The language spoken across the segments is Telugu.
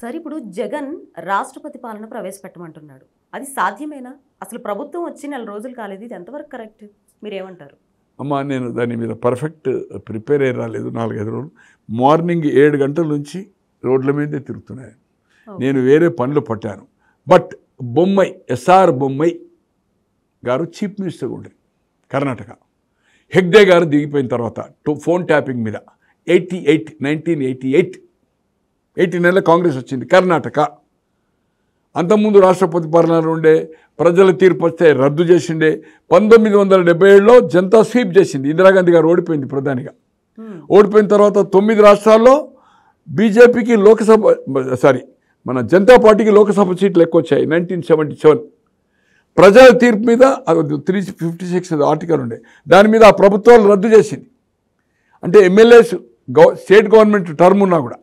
సరే ఇప్పుడు జగన్ రాష్ట్రపతి పాలన ప్రవేశపెట్టమంటున్నాడు. అది సాధ్యమేనా? అసలు ప్రభుత్వం వచ్చి నెల రోజులు కాలేదు. ఇది ఎంతవరకు కరెక్ట్? మీరేమంటారు? అమ్మా నేను దాని మీద పర్ఫెక్ట్ ప్రిపేర్ అయ్యి రాలేదు. 4-5 రోజులు మార్నింగ్ 7 గంటల నుంచి రోడ్ల మీదే తిరుగుతున్నాను. నేను వేరే పనులు పట్టాను. బట్ బొమ్మై ఎస్ఆర్ బొమ్మై గారు చీఫ్ మినిస్టర్గా ఉండేది కర్ణాటక. హెగ్డే గారు దిగిపోయిన తర్వాత ఫోన్ ట్యాపింగ్ మీద 1988 89లో కాంగ్రెస్ వచ్చింది కర్ణాటక. అంతకుముందు రాష్ట్రపతి పాలన ఉండే, ప్రజల తీర్పు వస్తే రద్దు చేసిండే. 1977లో జనతా స్వీప్ చేసింది. ఇందిరాగాంధీ గారు ఓడిపోయింది ప్రధానిగా. ఓడిపోయిన తర్వాత 9 రాష్ట్రాల్లో బీజేపీకి మన జనతా పార్టీకి లోకసభ సీట్లు ఎక్కువ వచ్చాయి. 1977 ప్రజల తీర్పు మీద 356 ఆర్టికల్ ఉండే, దాని మీద ఆ ప్రభుత్వాలు రద్దు చేసింది. అంటే ఎమ్మెల్యేస్ స్టేట్ గవర్నమెంట్ టర్మ్ ఉన్నా కూడా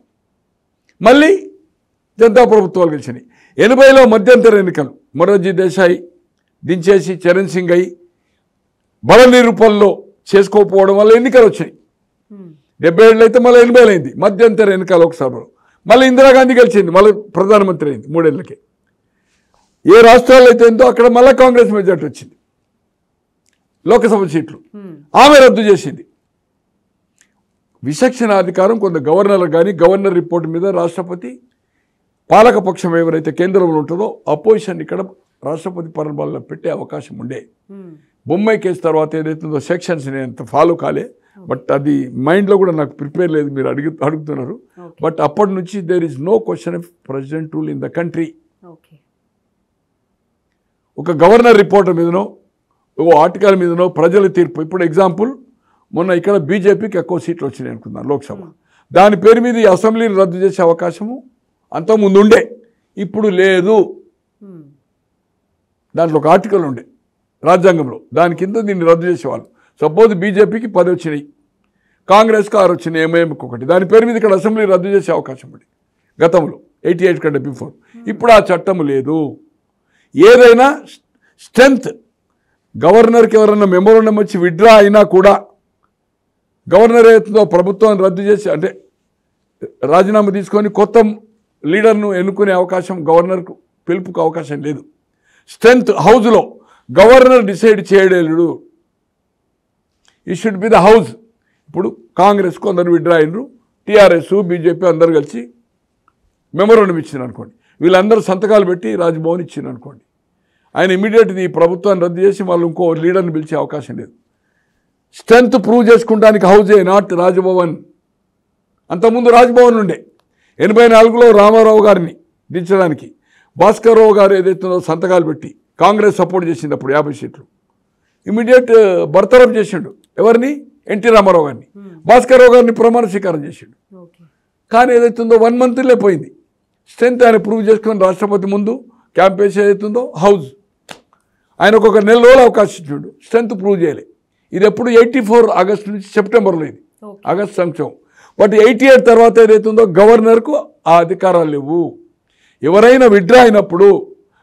మళ్ళీ జనతా ప్రభుత్వాలు గెలిచినాయి. 80లో మధ్యంతర ఎన్నికలు మొరార్జీ దేశాయ్ దించేసి చరణ్ సింగ్ అయి బల నిరూపణలో చేసుకోకపోవడం వల్ల ఎన్నికలు వచ్చినాయి. 77లో అయితే మళ్ళీ 80లో అయింది మధ్యంతర ఎన్నికలు లోక్సభలో. మళ్ళీ ఇందిరాగాంధీ గెలిచింది, మళ్ళీ ప్రధానమంత్రి అయింది 3 ఏళ్ళకి. ఏ రాష్ట్రాల్లో అయితే ఏందో అక్కడ మళ్ళీ కాంగ్రెస్ మెజార్టీ వచ్చింది. లోకసభ సీట్లు ఆమె రద్దు చేసింది. విచక్షణ అధికారం కొంత గవర్నర్లకు కానీ, గవర్నర్ రిపోర్ట్ మీద రాష్ట్రపతి పాలకపక్షం ఎవరైతే కేంద్రంలో ఉంటుందో అపోజిషన్ ఇక్కడ రాష్ట్రపతి పరిపాలన పెట్టే అవకాశం ఉండే. బొమ్మాయి కేసు తర్వాత ఏదైతుందో సెక్షన్స్ నేను ఫాలో కాలే, బట్ అది మైండ్లో కూడా నాకు ప్రిపేర్ లేదు. మీరు అడుగుతున్నారు. బట్ అప్పటి నుంచి there is no question of president rule in the country. ఒక గవర్నర్ రిపోర్ట్ మీదనో ఓ ఆర్టికల్ మీదనో ప్రజల తీర్పు. ఇప్పుడు ఎగ్జాంపుల్ మొన్న ఇక్కడ బీజేపీకి ఎక్కువ సీట్లు వచ్చినాయి అనుకుందాం లోక్సభ. దాని పేరు మీద ఈ అసెంబ్లీని రద్దు చేసే అవకాశము అంతకుముందు ఉండే, ఇప్పుడు లేదు. దాంట్లో ఒక ఆర్టికల్ ఉండే రాజ్యాంగంలో, దాని కింద దీన్ని రద్దు చేసేవాళ్ళు. సపోజ్ బీజేపీకి 10 వచ్చినాయి, కాంగ్రెస్కి 6 వచ్చినాయి, ఎంఐఎంకి 1. దాని పేరు మీద ఇక్కడ అసెంబ్లీ రద్దు చేసే అవకాశం ఉంది గతంలో 88 కంటే బిఫోర్. ఇప్పుడు ఆ చట్టం లేదు. ఏదైనా స్ట్రెంత్ గవర్నర్కి ఎవరైనా మెమోరాండం వచ్చి విత్డ్రా అయినా కూడా గవర్నర్ ఏదో ప్రభుత్వాన్ని రద్దు చేసి అంటే రాజీనామా తీసుకొని కొత్త లీడర్ను ఎన్నుకునే అవకాశం గవర్నర్కు పిలుపుకు అవకాశం లేదు. స్ట్రెంత్ హౌస్లో గవర్నర్ డిసైడ్ చేయలేడు. ఈ షుడ్ బి ద హౌస్. ఇప్పుడు కాంగ్రెస్ కొందరు విత్డ్రా అయినరు, టీఆర్ఎస్ బీజేపీ అందరు కలిసి మెమోరాండం ఇచ్చింది అనుకోండి, వీళ్ళందరూ సంతకాలు పెట్టి రాజ్భవన్ ఇచ్చింది అనుకోండి, ఆయన ఇమీడియట్గా ఈ ప్రభుత్వాన్ని రద్దు చేసి వాళ్ళు ఇంకో లీడర్ని పిలిచే అవకాశం లేదు. స్ట్రెంత్ ప్రూవ్ చేసుకుంటానికి హౌజే, నాట్ రాజ్భవన్. అంతకుముందు రాజ్భవన్ ఉండే. 84లో రామారావు గారిని దించడానికి భాస్కర్రావు గారు ఏదైతుందో సంతకాలు పెట్టి కాంగ్రెస్ సపోర్ట్ చేసింది అప్పుడు 50 సీట్లు. ఇమీడియట్ బర్తరఫ్ చేసిండు ఎవరిని? ఎన్టీ రామారావు గారిని. భాస్కర్రావు గారిని ప్రమాణ స్వీకారం చేసిండు. కానీ ఏదైతుందో 1 మంత్లో పోయింది. స్ట్రెంత్ ఆయన ప్రూవ్ చేసుకొని రాష్ట్రపతి ముందు క్యాంపెయిన్స్ ఏదైతుందో హౌస్ ఆయనకు ఒక 1 నెల రోజులు అవకాశం ఇచ్చిండు. స్ట్రెంత్ ప్రూవ్ చేయలే. ఇది ఎప్పుడు 84 ఆగస్టు నుంచి సెప్టెంబర్లో ఇది ఆగస్ట్ సంక్షేమం. బట్ 88 తర్వాత ఏదైతుందో గవర్నర్కు ఆ అధికారాలు లేవు. ఎవరైనా విత్డ్రా అయినప్పుడు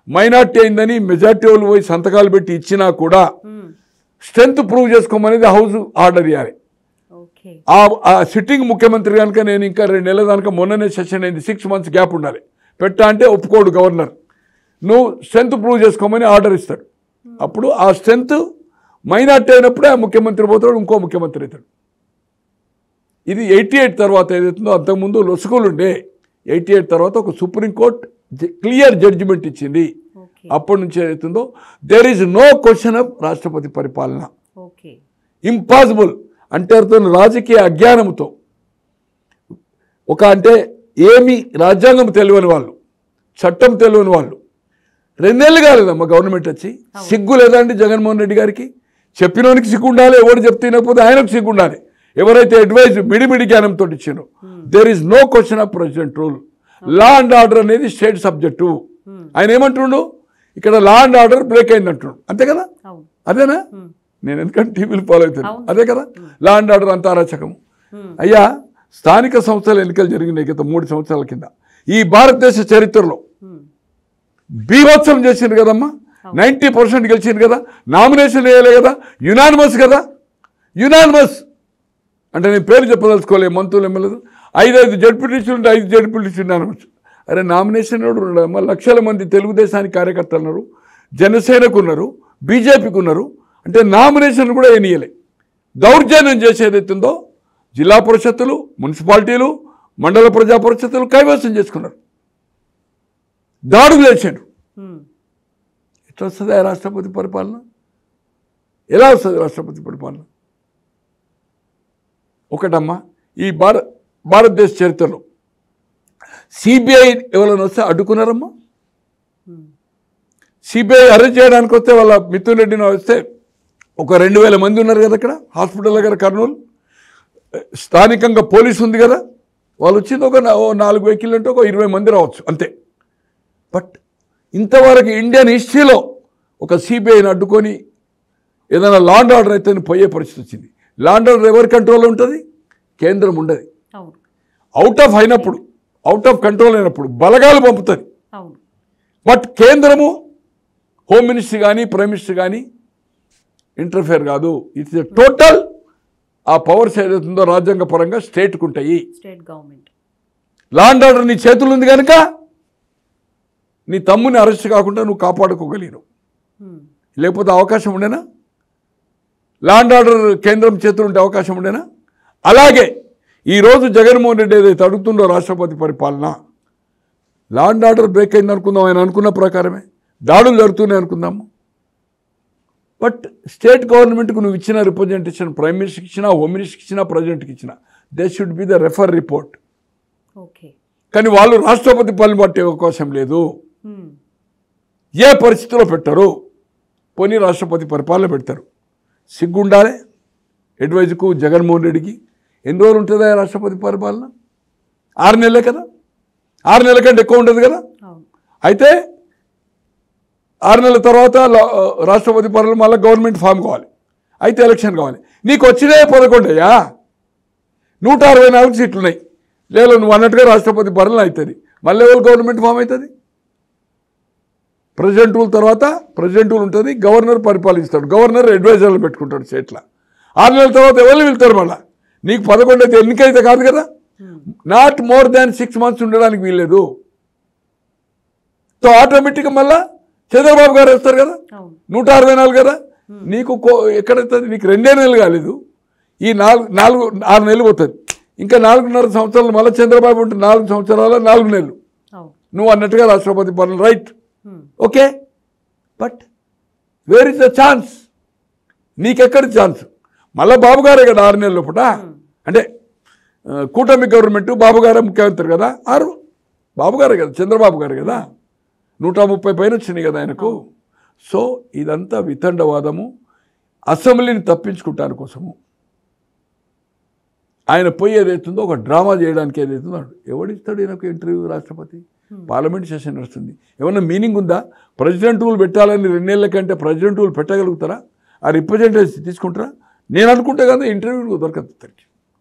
మైనార్టీ అయిందని మెజార్టీ వాళ్ళు పోయి సంతకాలు పెట్టి ఇచ్చినా కూడా స్ట్రెంత్ ప్రూవ్ చేసుకోమనేది హౌస్ ఆర్డర్ ఇవ్వాలి. ఆ సిట్టింగ్ ముఖ్యమంత్రి కనుక నేను ఇంకా 2 నెలల దానిక మొన్ననే సెషన్ అయింది, 6 months గ్యాప్ ఉండాలి. పెట్టా అంటే ఒప్పుకోడు గవర్నర్. నువ్వు స్ట్రెంత్ ప్రూవ్ చేసుకోమని ఆర్డర్ ఇస్తాడు. అప్పుడు ఆ స్ట్రెంత్ మైనార్టీ అయినప్పుడే ఆ ముఖ్యమంత్రి పోతాడు, ఇంకో ముఖ్యమంత్రి అవుతాడు. ఇది 88 తర్వాత ఏదైతుందో, అంతకుముందు లొసుగులు ఉండే. 88 తర్వాత ఒక సుప్రీంకోర్టు క్లియర్ జడ్జిమెంట్ ఇచ్చింది. అప్పటి నుంచి ఏదైతుందో there is no question of రాష్ట్రపతి పరిపాలన. ఇంపాసిబుల్ అంటే రాజకీయ అజ్ఞానంతో అంటే ఏమి రాజ్యాంగం తెలియని వాళ్ళు, చట్టం తెలియని వాళ్ళు 2 నెలలు కాలేదమ్మా గవర్నమెంట్ వచ్చి. సిగ్గు లేదండి జగన్మోహన్ రెడ్డి గారికి? చెప్పినోనికి సిగ్గు ఉండాలి, ఎవరు చెప్తే వినకపోతే ఆయనకు సిగ్గు ఉండాలి. ఎవరైతే అడ్వైజ్ మిడిమిడి జ్ఞానంతో ఇచ్చారో. There is no question of president rule. Law and order అనేది స్టేట్ సబ్జెక్టు. ఆయన ఏమంటుండు, ఇక్కడ లా అండ్ ఆర్డర్ బ్రేక్ అయింది అంటుండు, అంతే కదా? అదేనా? నేను ఎందుకంటే టీవీలు ఫాలో అవుతాను, అదే కదా లా అండ్ ఆర్డర్ అంతా అరాచకము. అయ్యా, స్థానిక సంస్థల ఎన్నికలు జరిగినాయి గత 3 సంవత్సరాల కింద. ఈ భారతదేశ చరిత్రలో బీభత్సం చేసింది కదమ్మా. 90% గెలిచింది కదా. నామినేషన్ వేయలే కదా, యునానిమస్ కదా. యునానిమస్ అంటే నేను పేరు చెప్పదలుచుకోలేదు, మంత్రులు ఎమ్మెల్యేలు 5 జడ్పీటీసీలు ఉంటే 5 జడ్పీటీసీలు యునానిమస్. అరే నామినేషన్ ఉన్నాడమ్మా, లక్షల మంది తెలుగుదేశానికి కార్యకర్తలు ఉన్నారు, జనసేనకు ఉన్నారు, బీజేపీకి ఉన్నారు. అంటే నామినేషన్ కూడా ఎన్నియలే. దౌర్జన్యం చేసేదైతుందో జిల్లా పరిషత్తులు, మున్సిపాలిటీలు, మండల ప్రజా పరిషత్తులు కైవసం చేసుకున్నారు, దాడులు చేశాడు. ఎట్లా వస్తుంది రాష్ట్రపతి పరిపాలన? ఎలా వస్తుంది రాష్ట్రపతి పరిపాలన? ఒకటమ్మా, ఈ భారతదేశ చరిత్రలో సిబిఐ ఎవరైనా వస్తే అడ్డుకున్నారమ్మా. సిబిఐ అరెస్ట్ చేయడానికి వస్తే వాళ్ళ మిథున్ రెడ్డిని వస్తే ఒక 2000 మంది ఉన్నారు కదా అక్కడ హాస్పిటల్ దగ్గర కర్నూలు. స్థానికంగా పోలీసు ఉంది కదా, వాళ్ళు వచ్చింది ఒక 4 వెహికల్ అంటే ఒక 20 మంది రావచ్చు అంతే. బట్ ఇంతవరకు ఇండియన్ హిస్టరీలో ఒక సిబిఐని అడ్డుకొని ఏదైనా లా అండ్ ఆర్డర్ అయితే పోయే పరిస్థితి వచ్చింది. లా అండ్ ఆర్డర్ ఎవరి కంట్రోల్లో ఉంటుంది? కేంద్రం ఉండదు. అవుట్ ఆఫ్ కంట్రోల్ అయినప్పుడు బలగాలు పంపుతుంది. బట్ కేంద్రము హోమ్ మినిస్టర్ కానీ ప్రైమ్ మినిస్టర్ కానీ ఇంటర్ఫేర్ కాదు. ఇట్స్ ఎ టోటల్ ఆ పవర్స్ ఏదైతుందో రాజ్యాంగ పరంగా స్టేట్కు ఉంటాయి. State government law and order నీ చేతులు ఉంది కనుక నీ తమ్ముని అరెస్ట్ కాకుండా నువ్వు కాపాడుకోగలిగినవు. లేకపోతే అవకాశం ఉండేనా? లా అండ్ ఆర్డర్ కేంద్రం చేతులు ఉంటే అవకాశం ఉండేనా? అలాగే ఈరోజు జగన్మోహన్ రెడ్డి ఏదైతే అడుగుతుండో రాష్ట్రపతి పరిపాలన, లా అండ్ ఆర్డర్ బ్రేక్ అయింది అనుకుందాం, ఆయన అనుకున్న ప్రకారమే దాడులు జరుగుతున్నాయి అనుకుందాము. బట్ స్టేట్ గవర్నమెంట్కు నువ్వు ఇచ్చిన రిప్రజెంటేషన్ ప్రైమ్ మినిస్టర్కి ఇచ్చినా, హోమ్ మినిస్టర్కి ఇచ్చినా, ప్రెసిడెంట్కి ఇచ్చినా, they should be the refer report. కానీ వాళ్ళు రాష్ట్రపతి పాలన పట్టే అవకాశం లేదు, ఏ పరిస్థితిలో పెట్టరు. పోనీ రాష్ట్రపతి పరిపాలన పెడతారు. సిగ్గుండాలే అడ్వైజ్కు జగన్మోహన్ రెడ్డికి. ఎన్ని రోజులు ఉంటుందా రాష్ట్రపతి పరిపాలన? 6 నెలలే కదా, 6 నెలల కంటే ఎక్కువ ఉంటుంది కదా. అయితే 6 నెలల తర్వాత రాష్ట్రపతి పరిపాలన మళ్ళీ గవర్నమెంట్ ఫామ్ కావాలి, అయితే ఎలక్షన్ కావాలి. నీకు వచ్చినే 11 అయ్యా, 164 సీట్లు ఉన్నాయి. లేదు నువ్వు అన్నట్టుగా రాష్ట్రపతి పరిపాలన అవుతుంది, మళ్ళీ ఎవరు గవర్నమెంట్ ఫామ్ అవుతుంది? ప్రెసిడెంట్ రూల్ తర్వాత ప్రెసిడెంట్ రూల్ ఉంటుంది, గవర్నర్ పరిపాలిస్తాడు, గవర్నర్ అడ్వైజర్లు పెట్టుకుంటాడు స్టేట్ల. 6 నెలల తర్వాత ఎవరు వెళ్తారు? మళ్ళీ నీకు 11 అయితే ఎన్నికైతే కాదు కదా. నాట్ మోర్ దాన్ 6 మంత్స్ ఉండడానికి వీల్లేదు. సో ఆటోమేటిక్గా మళ్ళీ చంద్రబాబు గారు వస్తారు కదా, 164 కదా. నీకు ఎక్కడైతుంది? నీకు 2 నెలలు కాలేదు, ఈ 6 నెలలు పోతుంది. ఇంకా 4.5 సంవత్సరాలు మళ్ళీ చంద్రబాబు ఉంటుంది, 4 సంవత్సరాల 4 నెలలు నువ్వు అన్నట్టుగా రాష్ట్రపతి పాలన. Right, okay. But where is the chance? నీకెక్కడ ఛాన్స్? మళ్ళీ బాబు గారే కదా 6 నెలల లోపల. అంటే కూటమి గవర్నమెంట్ బాబు గారే ముఖ్యమంత్రి కదా, బాబు గారే కదా, చంద్రబాబు గారు కదా. 130 పైన వచ్చినాయి కదా ఆయనకు. సో ఇదంతా వితండవాదము, అసెంబ్లీని తప్పించుకుంటాను కోసము ఆయన పోయి ఏదైతుందో ఒక డ్రామా చేయడానికి ఏదైతుందో ఎవడిస్తాడు ఈయనకు ఇంటర్వ్యూ? రాష్ట్రపతి పార్లమెంట్ సెషన్ నడుస్తుంది, ఏమన్నా మీనింగ్ ఉందా? ప్రెసిడెంట్ రూల్ పెట్టాలని 2 నెలల కంటే ప్రెసిడెంట్ రూల్ పెట్టగలుగుతారా? ఆ రిప్రజెంటేటివ్స్ తీసుకుంటారా? నేను అనుకుంటే కదా ఇంటర్వ్యూ దొరకదు.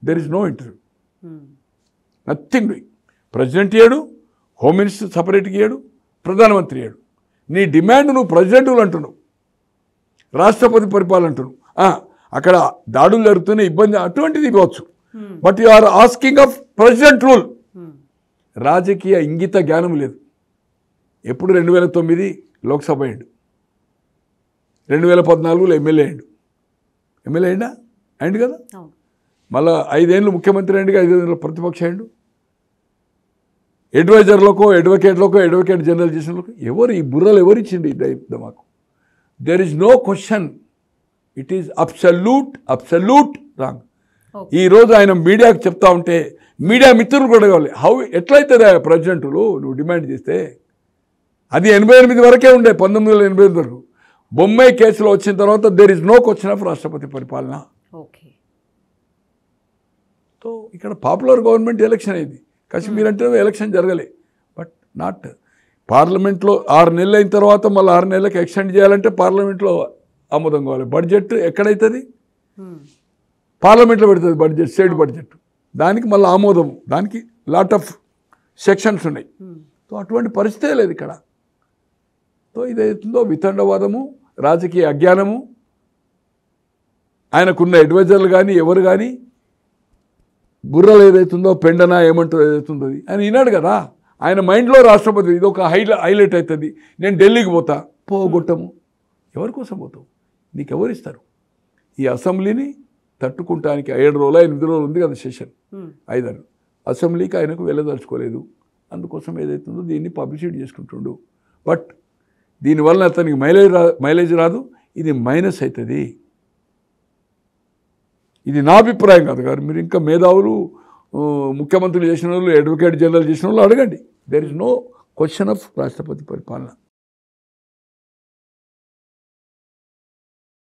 There is no interview, nothing doing. President ఇయ్యాడు, హోమ్ మినిస్టర్ సపరేట్గా ఇయ్యాడు, ప్రధానమంత్రి ఇయ్యాడు. నీ డిమాండ్ నువ్వు ప్రెసిడెంట్ రూల్ అంటున్నావు, రాష్ట్రపతి పరిపాలన అంటున్నావు. అక్కడ దాడులు జరుగుతున్న ఇబ్బంది అటువంటిది ఇవ్వచ్చు. But you are asking of president rule. రాజకీయ ఇంగిత జ్ఞానం లేదు. ఎప్పుడు 2009 లోక్సభ అయ్యాడు, 2014లో ఎమ్మెల్యే అయిందా? అయింది కదా. మళ్ళీ 5 ఏళ్ళు ముఖ్యమంత్రి అయ్యింది, 5 ఏళ్ళు ప్రతిపక్ష అయ్యాడు. అడ్వైజర్లకో అడ్వకేట్ జనరల్ చేసినలకు ఎవరు ఈ బుర్రలు ఎవరు ఇచ్చింది మాకు? There is no question, it is absolute wrong. ఈరోజు ఆయన మీడియాకు చెప్తా ఉంటే మీడియా మిత్రులు కూడా కావాలి. ఎట్లయితే ప్రెసిడెంట్లు నువ్వు డిమాండ్ చేస్తే? అది 88 వరకే ఉండే, 1988 వరకు. బొమ్మాయి కేసులో వచ్చిన తర్వాత there is no question of రాష్ట్రపతి పరిపాలన. సో ఇక్కడ పాపులర్ గవర్నమెంట్ ఎలక్షన్ అయింది. కాశ్మీర్ అంటే ఎలక్షన్ జరగలే. బట్ నాట్ పార్లమెంట్లో 6 నెలలు అయిన తర్వాత మళ్ళీ 6 నెలలకు ఎక్స్టెండ్ చేయాలంటే పార్లమెంట్లో ఆమోదం కావాలి. బడ్జెట్ ఎక్కడైతుంది? పార్లమెంట్లో పెడుతుంది బడ్జెట్, స్టేట్ బడ్జెట్. దానికి మళ్ళీ ఆమోదం, దానికి లాట్ ఆఫ్ సెక్షన్స్ ఉన్నాయి. సో అటువంటి పరిస్థితే లేదు ఇక్కడ. సో ఇదైతుందో వితండవాదము, రాజకీయ అజ్ఞానము. ఆయనకున్న అడ్వైజర్లు కానీ ఎవరు కానీ బుర్రలు ఏదైతుందో పెండనా ఏమంటుందో ఏదైతుందో ఆయన విన్నాడు కదా. ఆయన మైండ్లో రాష్ట్రపతి ఇది ఒక హైలైట్ అవుతుంది. నేను ఢిల్లీకి పోతా, పోగొట్టము. ఎవరి కోసం పోతావు? నీకు ఎవరు ఇస్తారు? ఈ అసెంబ్లీని తట్టుకుంటానికి 7 రోజులు 8 రోజులు ఉంది కదా సెషన్, 5 అసెంబ్లీకి ఆయనకు వెళ్ళదలుచుకోలేదు. అందుకోసం ఏదైతుందో దీన్ని పబ్లిసిటీ చేసుకుంటుండు. బట్ దీనివల్ల అతనికి మైలేజ్ రాదు, ఇది మైనస్ అవుతుంది. ఇది నా అభిప్రాయం కాదు గారు. మీరు ఇంకా మేధావులు, ముఖ్యమంత్రులు చేసిన వాళ్ళు, అడ్వకేట్ జనరల్ చేసిన వాళ్ళు అడగండి. There is no question of రాష్ట్రపతి పరిపాలన.